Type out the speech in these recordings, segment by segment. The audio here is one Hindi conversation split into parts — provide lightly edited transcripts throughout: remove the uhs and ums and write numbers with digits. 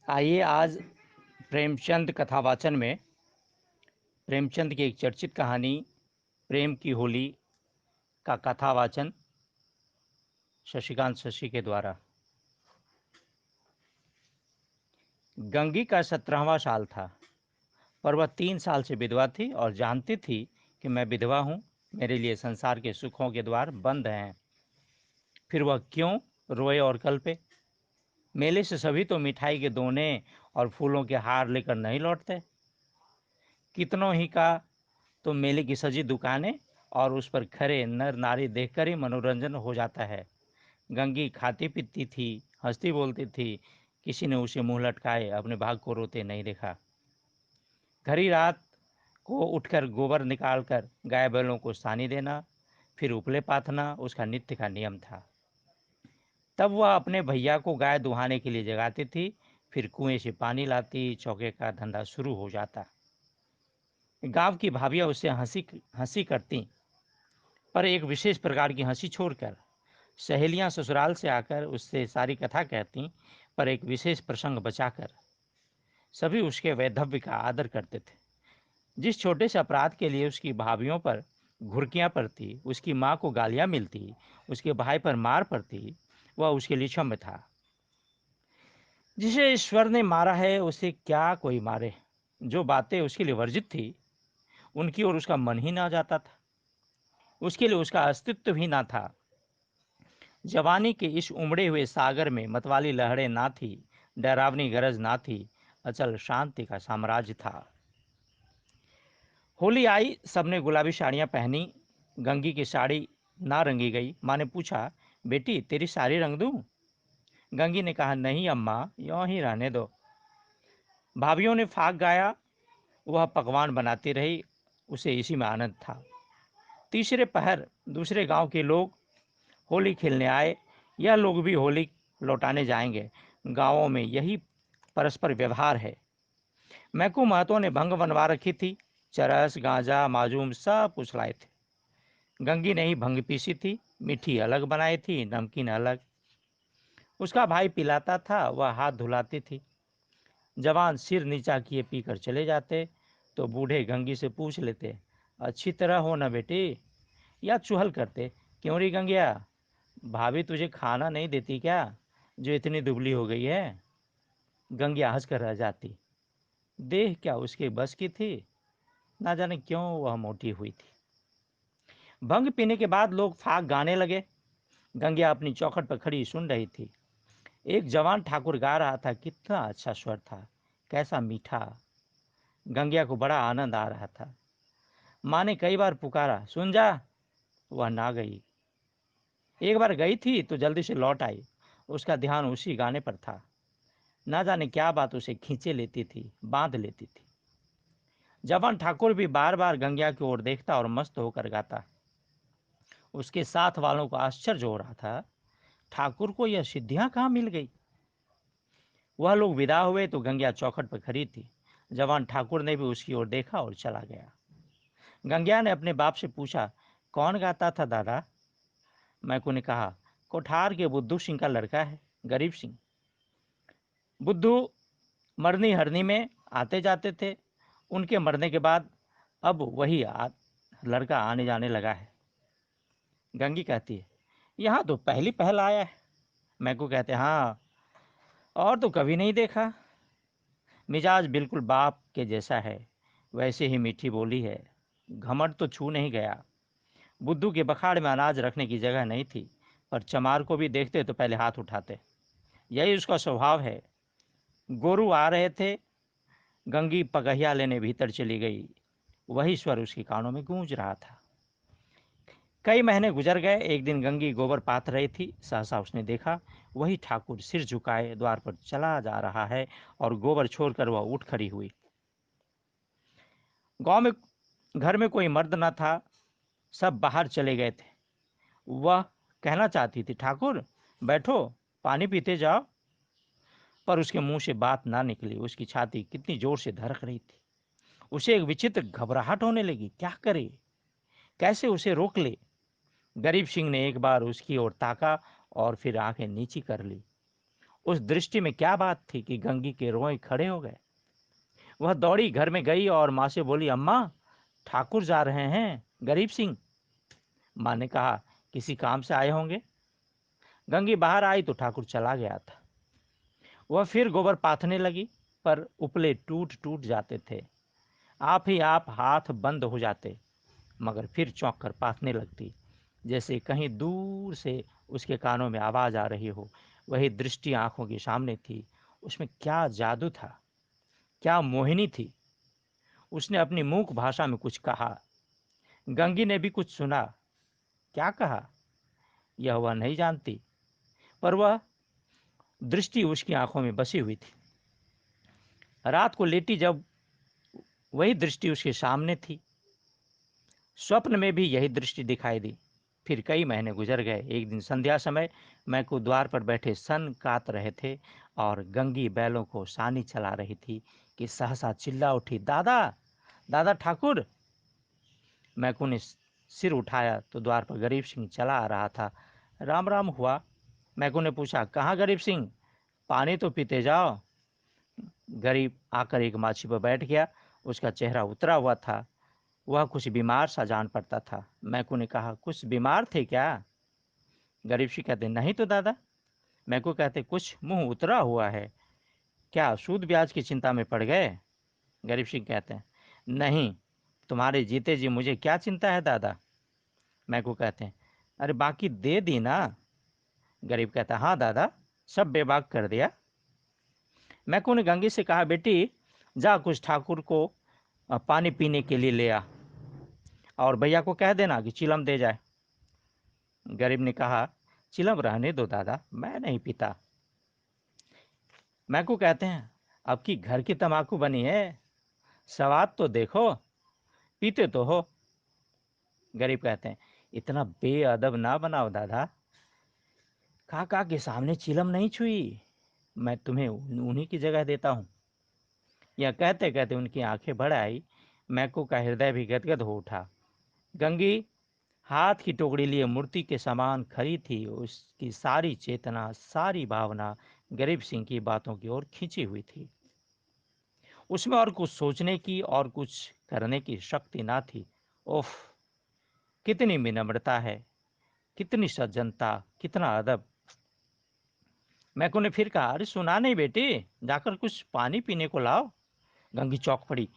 आइए आज प्रेमचंद कथावाचन में प्रेमचंद की एक चर्चित कहानी प्रेम की होली का कथावाचन शशिकांत शशि के द्वारा। गंगी का 17वां साल था, पर वह 3 साल से विधवा थी और जानती थी कि मैं विधवा हूँ, मेरे लिए संसार के सुखों के द्वार बंद हैं। फिर वह क्यों रोए और कल्पे? मेले से सभी तो मिठाई के दोने और फूलों के हार लेकर नहीं लौटते। कितनों ही का तो मेले की सजी दुकानें और उस पर खड़े नर नारी देखकर ही मनोरंजन हो जाता है। गंगी खाती पीती थी, हंसती बोलती थी, किसी ने उसे मुंह लटकाए अपने भाग को रोते नहीं देखा। खरी रात को उठकर गोबर निकालकर गाय बैलों को सानी देना, फिर उपले पाथना उसका नित्य का नियम था। तब वह अपने भैया को गाय दुहाने के लिए जगाती थी, फिर कुएं से पानी लाती, चौके का धंधा शुरू हो जाता। गांव की भाभियां उससे हंसी हंसी करती, पर एक विशेष प्रकार की हंसी छोड़कर। सहेलियां ससुराल से आकर उससे सारी कथा कहती, पर एक विशेष प्रसंग बचाकर। सभी उसके वैधव्य का आदर करते थे। जिस छोटे से अपराध के लिए उसकी भाभीियों पर घुर्कियां पड़ती, उसकी माँ को गालियां मिलती, उसके भाई पर मार पड़ती, वह उसके लिए क्षम्य था। जिसे ईश्वर ने मारा है उसे क्या कोई मारे। जो बातें उसके लिए वर्जित थी उनकी ओर उसका मन ही ना जाता था, उसके लिए उसका अस्तित्व ही ना था। जवानी के इस उमड़े हुए सागर में मतवाली लहरें ना थी, डरावनी गरज ना थी, अचल शांति का साम्राज्य था। होली आई, सबने गुलाबी साड़ियां पहनी। गंगी की साड़ी ना रंगी गई। माँ ने पूछा, बेटी तेरी साड़ी रंग दूं? गंगी ने कहा, नहीं अम्मा, यूं ही रहने दो। भाभीियों ने फाग गाया, वह पकवान बनाती रही, उसे इसी में आनंद था। तीसरे पहर दूसरे गांव के लोग होली खेलने आए। यह लोग भी होली लौटाने जाएंगे। गांवों में यही परस्पर व्यवहार है। मैकू महतो ने भंग बनवा रखी थी, चरस गांजा माजूम सब कुछ लाए थे। गंगी ने ही भंग पीसी थी, मीठी अलग बनाई थी, नमकीन अलग। उसका भाई पिलाता था, वह हाथ धुलाती थी। जवान सिर नीचा किए पीकर चले जाते, तो बूढ़े गंगी से पूछ लेते, अच्छी तरह हो ना बेटी? या चुहल करते, क्यों री गंगिया, भाभी तुझे खाना नहीं देती क्या, जो इतनी दुबली हो गई है? गंगिया हंसकर रह जाती। देह क्या उसके बस की थी, ना जाने क्यों वह मोटी हुई थी। भंग पीने के बाद लोग फाग गाने लगे। गंगिया अपनी चौखट पर खड़ी सुन रही थी। एक जवान ठाकुर गा रहा था, कितना अच्छा स्वर था, कैसा मीठा। गंगिया को बड़ा आनंद आ रहा था। माँ ने कई बार पुकारा, सुन जा, वह ना गई। एक बार गई थी तो जल्दी से लौट आई। उसका ध्यान उसी गाने पर था। ना जाने क्या बात उसे खींचे लेती थी, बांध लेती थी। जवान ठाकुर भी बार बार गंगिया की ओर देखता और मस्त होकर गाता। उसके साथ वालों को आश्चर्य हो रहा था, ठाकुर को यह सिद्धियां कहाँ मिल गई। वह लोग विदा हुए तो गंगिया चौखट पर खड़ी थी। जवान ठाकुर ने भी उसकी ओर देखा और चला गया। गंगिया ने अपने बाप से पूछा, कौन गाता था दादा? मैकू ने कहा, कोठार के बुद्धू सिंह का लड़का है, गरीब सिंह। बुद्धू मरनी हरनी में आते जाते थे। उनके मरने के बाद अब वही लड़का आने जाने लगा है। गंगी कहती है, यहाँ तो पहली पहल आया है। मैकू कहते, हाँ, और तो कभी नहीं देखा। मिजाज बिल्कुल बाप के जैसा है, वैसे ही मीठी बोली है। घमंड तो छू नहीं गया। बुद्धू के बखाड़ में अनाज रखने की जगह नहीं थी, पर चमार को भी देखते तो पहले हाथ उठाते। यही उसका स्वभाव है। गोरू आ रहे थे, गंगी पगहिया लेने भीतर चली गई। वही स्वर उसके कानों में गूंज रहा था। कई महीने गुजर गए। एक दिन गंगी गोबर पाथ रही थी, सहसा उसने देखा, वही ठाकुर सिर झुकाए द्वार पर चला जा रहा है और गोबर छोड़कर वह उठ खड़ी हुई। गांव में घर में कोई मर्द न था, सब बाहर चले गए थे। वह कहना चाहती थी, ठाकुर बैठो, पानी पीते जाओ, पर उसके मुंह से बात ना निकली। उसकी छाती कितनी जोर से धड़क रही थी। उसे एक विचित्र घबराहट होने लगी। क्या करे, कैसे उसे रोक ले? गरीब सिंह ने एक बार उसकी ओर ताका और फिर आंखें नीची कर ली। उस दृष्टि में क्या बात थी कि गंगी के रोए खड़े हो गए। वह दौड़ी घर में गई और माँ से बोली, अम्मा, ठाकुर जा रहे हैं, गरीब सिंह। माँ ने कहा, किसी काम से आए होंगे। गंगी बाहर आई तो ठाकुर चला गया था। वह फिर गोबर पाथने लगी, पर उपले टूट टूट जाते थे। आप ही आप हाथ बंद हो जाते, मगर फिर चौंक कर पाथने लगती, जैसे कहीं दूर से उसके कानों में आवाज आ रही हो। वही दृष्टि आंखों के सामने थी। उसमें क्या जादू था, क्या मोहिनी थी। उसने अपनी मूक भाषा में कुछ कहा। गंगी ने भी कुछ सुना। क्या कहा यह वह नहीं जानती, पर वह दृष्टि उसकी आंखों में बसी हुई थी। रात को लेटी जब वही दृष्टि उसके सामने थी, स्वप्न में भी यही दृष्टि दिखाई दी। फिर कई महीने गुजर गए। एक दिन संध्या समय मैकू द्वार पर बैठे सन कात रहे थे और गंगी बैलों को सानी चला रही थी कि सहसा चिल्ला उठी, दादा, दादा ठाकुर। मैकू ने सिर उठाया तो द्वार पर गरीब सिंह चला आ रहा था। राम राम हुआ। मैकू ने पूछा, कहाँ गरीब सिंह, पानी तो पीते जाओ। गरीब आकर एक माछी पर बैठ गया। उसका चेहरा उतरा हुआ था। वह कुछ बीमार सा जान पड़ता था। मैकू ने कहा, कुछ बीमार थे क्या? गरीब सिंह कहते, नहीं तो दादा। मैकू कहते, कुछ मुंह उतरा हुआ है, क्या सूद ब्याज की चिंता में पड़ गए? गरीब सिंह कहते हैं, नहीं, तुम्हारे जीते जी मुझे क्या चिंता है दादा। मैकू कहते हैं, अरे बाकी दे दी ना। गरीब कहता, हाँ दादा, सब बेबाक कर दिया। मैकू ने गंगी से कहा, बेटी, जा कुछ ठाकुर को पानी पीने के लिए ले आ, और भैया को कह देना कि चिलम दे जाए। गरीब ने कहा, चिलम रहने दो दादा, मैं नहीं पीता। मैकू कहते हैं, अब की घर की तम्बाकू बनी है, स्वाद तो देखो, पीते तो हो। गरीब कहते हैं, इतना बेअदब ना बनाओ दादा, काका के सामने चिलम नहीं छुई, मैं तुम्हें उन्हीं की जगह देता हूँ। यह कहते कहते उनकी आंखें भर आई। मैकू का हृदय भी गदगद हो उठा। गंगी हाथ की टोकरी लिए मूर्ति के समान खड़ी थी। उसकी सारी चेतना, सारी भावना गरीब सिंह की बातों की ओर खींची हुई थी। उसमें और कुछ सोचने की और कुछ करने की शक्ति ना थी। ओफ, कितनी विनम्रता है, कितनी सज्जनता, कितना अदब। मैकू ने फिर कहा, अरे सुना नहीं बेटी, जाकर कुछ पानी पीने को लाओ। गंगी चौंक पड़ी,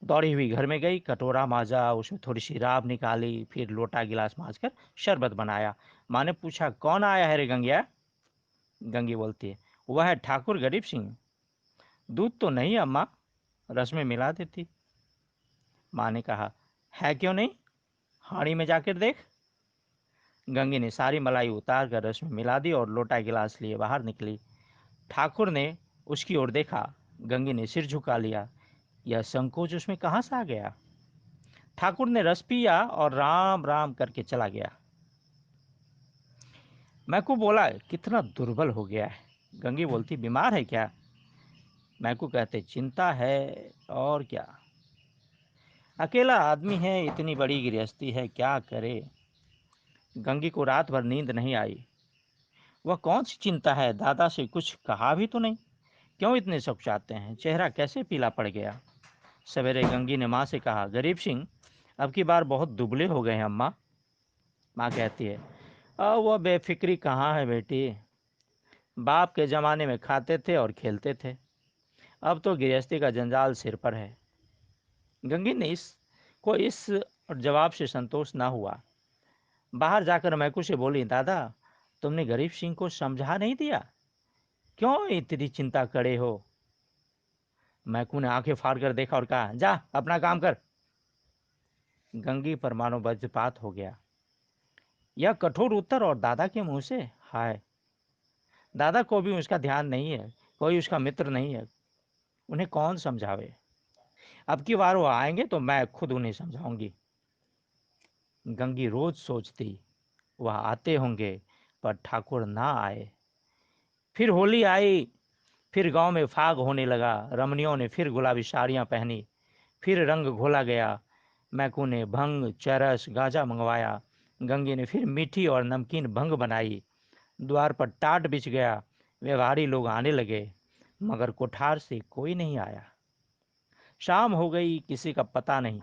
दौड़ी हुई घर में गई, कटोरा मांजा, उसमें थोड़ी सी राब निकाली, फिर लोटा गिलास मांजकर शरबत बनाया। माँ ने पूछा, कौन आया है रे गंगिया? गंगी बोलती है, वह है ठाकुर गरीब सिंह। दूध तो नहीं अम्मा, रस में मिला देती। माँ ने कहा, है क्यों नहीं, हाड़ी में जाकर देख। गंगी ने सारी मलाई उतार कर रस में मिला दी और लोटा गिलास लिए बाहर निकली। ठाकुर ने उसकी ओर देखा। गंगी ने सिर झुका लिया। यह संकोच उसमें कहाँ से आ गया? ठाकुर ने रस पिया और राम राम करके चला गया। मैकू बोला, कितना दुर्बल हो गया है। गंगी बोलती, बीमार है क्या? मैकू कहते, चिंता है और क्या, अकेला आदमी है, इतनी बड़ी गृहस्थी है, क्या करे। गंगी को रात भर नींद नहीं आई। वह कौन सी चिंता है, दादा से कुछ कहा भी तो नहीं, क्यों इतने चाहते हैं, चेहरा कैसे पीला पड़ गया। सवेरे गंगी ने माँ से कहा, गरीब सिंह अब की बार बहुत दुबले हो गए हैं अम्मा। माँ कहती है, अब वह बेफिक्री कहाँ है बेटी, बाप के ज़माने में खाते थे और खेलते थे, अब तो गृहस्थी का जंजाल सिर पर है। गंगी ने इस जवाब से संतोष ना हुआ। बाहर जाकर मैकू से बोली, दादा, तुमने गरीब सिंह को समझा नहीं दिया, क्यों इतनी चिंता करे हो? मैकू ने आंखें फाड़ कर देखा और कहा, जा अपना काम कर। गंगी पर मानो वज्रपात हो गया। यह कठोर उत्तर और दादा के मुंह से। हाय, दादा को भी उसका ध्यान नहीं है, कोई उसका मित्र नहीं है, उन्हें कौन समझावे। अब की बार वो आएंगे तो मैं खुद उन्हें समझाऊंगी। गंगी रोज सोचती, वह आते होंगे, पर ठाकुर ना आए। फिर होली आई। फिर गांव में फाग होने लगा। रमणियों ने फिर गुलाबी साड़ियां पहनी। फिर रंग घोला गया। मैकू ने भंग, चरस, गाजा मंगवाया। गंगी ने फिर मीठी और नमकीन भंग बनाई। द्वार पर टाट बिछ गया। व्यवहारी लोग आने लगे, मगर कोठार से कोई नहीं आया। शाम हो गई, किसी का पता नहीं।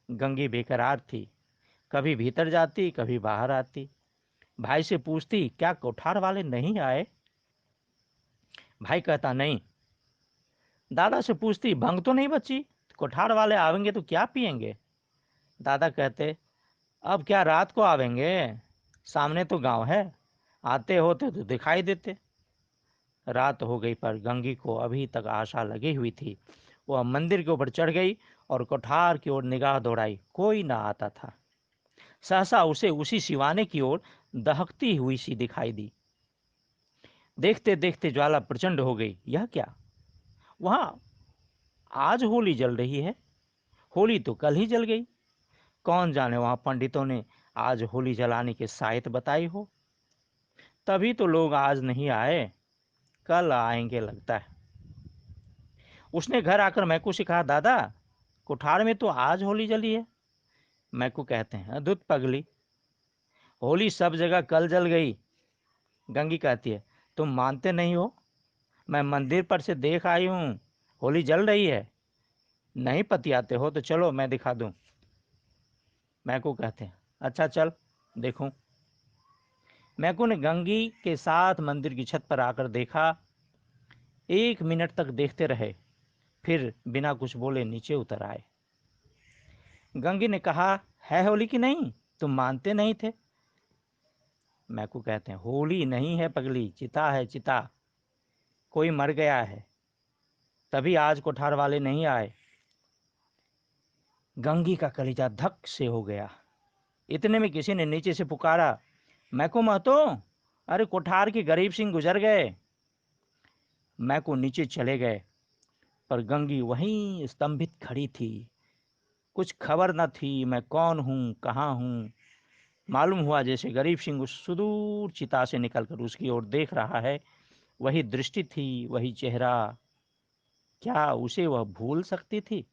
गंगी बेकरार थी, कभी भीतर जाती, कभी बाहर आती। भाई से पूछती, क्या कोठार वाले नहीं आए? भाई कहता, नहीं। दादा से पूछती, भंग तो नहीं बची? कोठार वाले आवेंगे तो क्या पिएंगे? दादा कहते, अब क्या रात को आवेंगे, सामने तो गांव है, आते होते तो दिखाई देते। रात हो गई, पर गंगी को अभी तक आशा लगी हुई थी। वह मंदिर के ऊपर चढ़ गई और कोठार की ओर निगाह दौड़ाई। कोई ना आता था। सहसा उसे उसी सिवाने की ओर दहकती हुई सी दिखाई दी। देखते देखते ज्वाला प्रचंड हो गई। यह क्या, वहां आज होली जल रही है? होली तो कल ही जल गई। कौन जाने वहां पंडितों ने आज होली जलाने की साइत बताई हो। तभी तो लोग आज नहीं आए, कल आएंगे लगता है। उसने घर आकर मैकू से कहा, दादा, कुठार में तो आज होली जली है। मैकू कहते हैं, दूध पगली, होली सब जगह कल जल गई। गंगी कहती है, तुम मानते नहीं हो? मैं मंदिर पर से देख आई हूँ, होली जल रही है। नहीं पतियाते हो तो चलो मैं दिखा दूं। मैकू कहते हैं, अच्छा चल देखूं। मैकू ने गंगी के साथ मंदिर की छत पर आकर देखा। 1 मिनट तक देखते रहे, फिर बिना कुछ बोले नीचे उतर आए। गंगी ने कहा, है होली की नहीं? तुम मानते नहीं थे। मैकू कहते हैं, होली नहीं है पगली, चिता है चिता। कोई मर गया है, तभी आज कोठार वाले नहीं आए। गंगी का कलेजा धक से हो गया। इतने में किसी ने नीचे से पुकारा, मैकू महतो, अरे कोठार के गरीब सिंह गुजर गए। मैकू नीचे चले गए, पर गंगी वहीं स्तंभित खड़ी थी। कुछ खबर न थी मैं कौन हूँ, कहाँ हूँ। मालूम हुआ जैसे गरीब सिंह उस सुदूर चिता से निकलकर उसकी ओर देख रहा है। वही दृष्टि थी, वही चेहरा। क्या उसे वह भूल सकती थी?